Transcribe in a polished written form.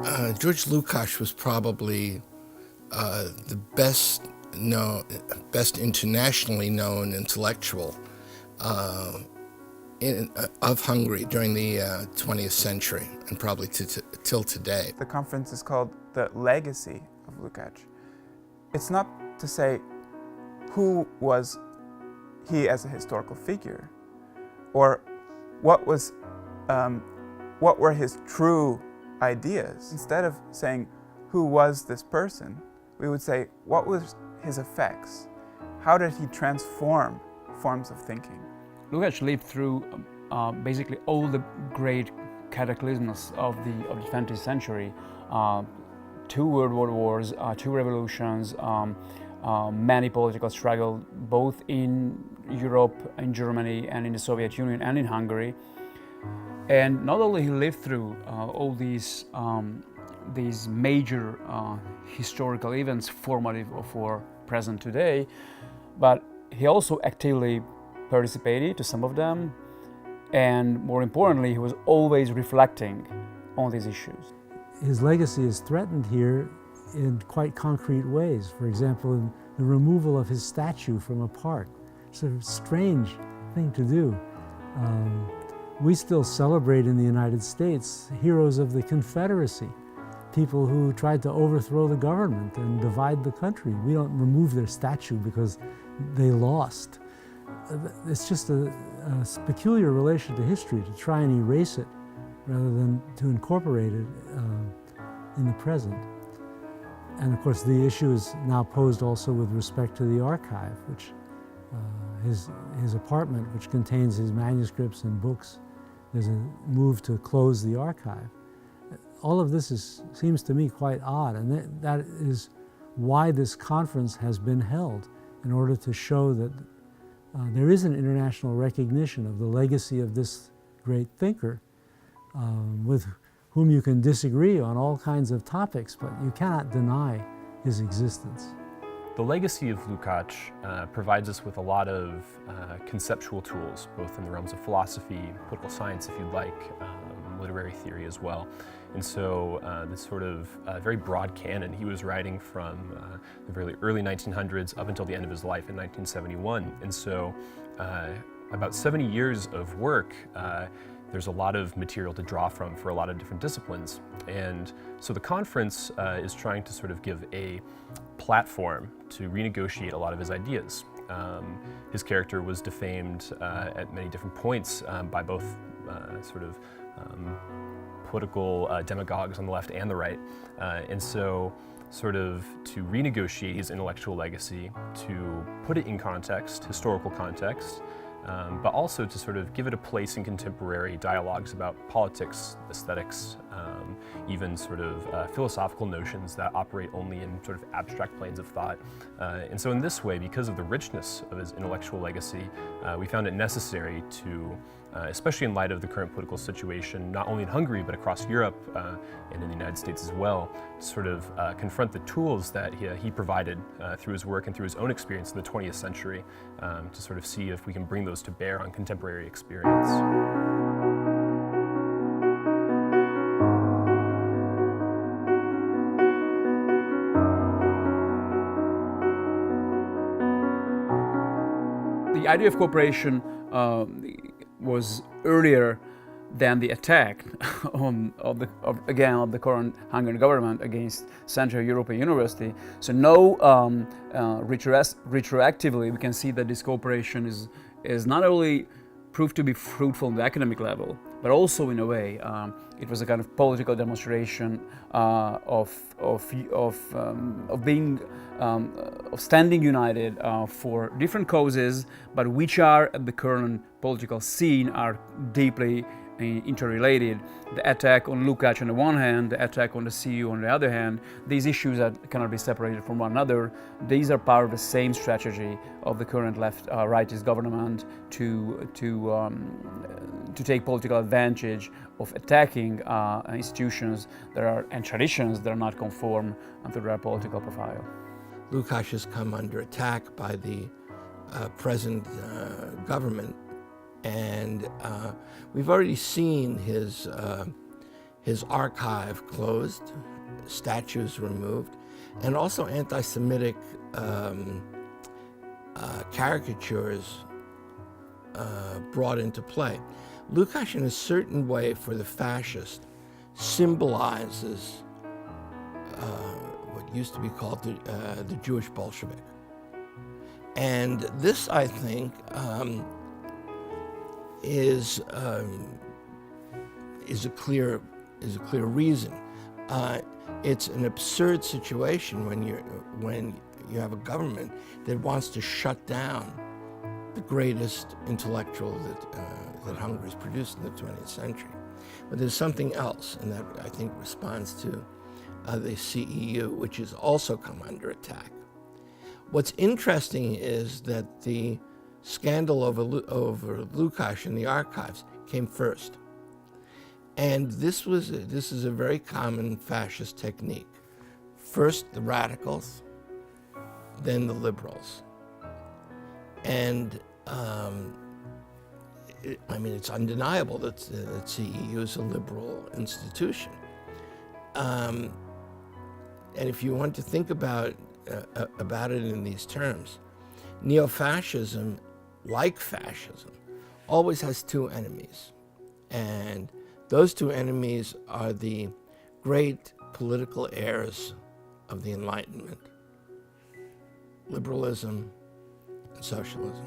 Georg Lukacs was probably the best internationally known intellectual of Hungary during the 20th century and probably till today. The conference is called the Legacy of Lukács. It's not to say who was he as a historical figure, or what were his true ideas. Instead of saying who was this person, we would say what was his effects. How did he transform forms of thinking? Lukács lived through basically all the great cataclysms of the 20th century. 2 World Wars, 2 revolutions, many political struggles, both in Europe, in Germany, and in the Soviet Union, and in Hungary. And not only he lived through all these major historical events formative for present today, but he also actively participated to some of them, and more importantly, he was always reflecting on these issues. His legacy is threatened here in quite concrete ways. For example, in the removal of his statue from a park. It's a strange thing to do. We still celebrate in the United States heroes of the Confederacy, people who tried to overthrow the government and divide the country. We don't remove their statue because they lost. It's just a peculiar relation to history to try and erase it rather than to incorporate it in the present. And of course the issue is now posed also with respect to the archive, which his apartment, which contains his manuscripts and books, there's a move to close the archive. All of this seems to me quite odd, and that is why this conference has been held, in order to show that there is an international recognition of the legacy of this great thinker, with whom you can disagree on all kinds of topics, but you cannot deny his existence. The Legacy of Lukács provides us with a lot of conceptual tools, both in the realms of philosophy, political science, if you'd like, literary theory as well. And so this sort of very broad canon, he was writing from the very early 1900s up until the end of his life in 1971. And so about 70 years of work, there's a lot of material to draw from for a lot of different disciplines. And so the conference is trying to sort of give a platform to renegotiate a lot of his ideas. His character was defamed at many different points by both sort of political demagogues on the left and the right. And so sort of to renegotiate his intellectual legacy, to put it in context, historical context, but also to sort of give it a place in contemporary dialogues about politics, aesthetics, even sort of philosophical notions that operate only in sort of abstract planes of thought. And so in this way, because of the richness of his intellectual legacy, we found it necessary to, especially in light of the current political situation, not only in Hungary, but across Europe and in the United States as well, to sort of confront the tools that he provided through his work and through his own experience in the 20th century, to sort of see if we can bring those to bear on contemporary experience. The idea of cooperation was earlier than the attack of the current Hungarian government against Central European University. So retroactively, we can see that this cooperation is not only proved to be fruitful on the academic level, but also in a way it was a kind of political demonstration of standing united for different causes, but which are at the current political scene are deeply interrelated. The attack on Lukács on the one hand, the attack on the CU on the other hand, these issues that cannot be separated from one another. These are part of the same strategy of the current rightist government to take political advantage of attacking institutions that are and traditions that are not conform to their political profile. Lukács has come under attack by the present government, and we've already seen his his archive closed, statues removed, and also anti-Semitic caricatures brought into play. Lukács, in a certain way, for the fascist, symbolizes what used to be called the Jewish Bolshevik. And this, I think, is a clear reason. It's an absurd situation when you have a government that wants to shut down the greatest intellectual that Hungary's produced in the 20th century. But there's something else, and that I think responds to the CEU, which has also come under attack. What's interesting is that the scandal over Lukács in the archives came first. And this is a very common fascist technique. First the radicals, then the liberals. And it's undeniable that the CEU is a liberal institution. And if you want to think about it in these terms, neo-fascism, like fascism, always has two enemies. And those two enemies are the great political heirs of the Enlightenment: liberalism and socialism.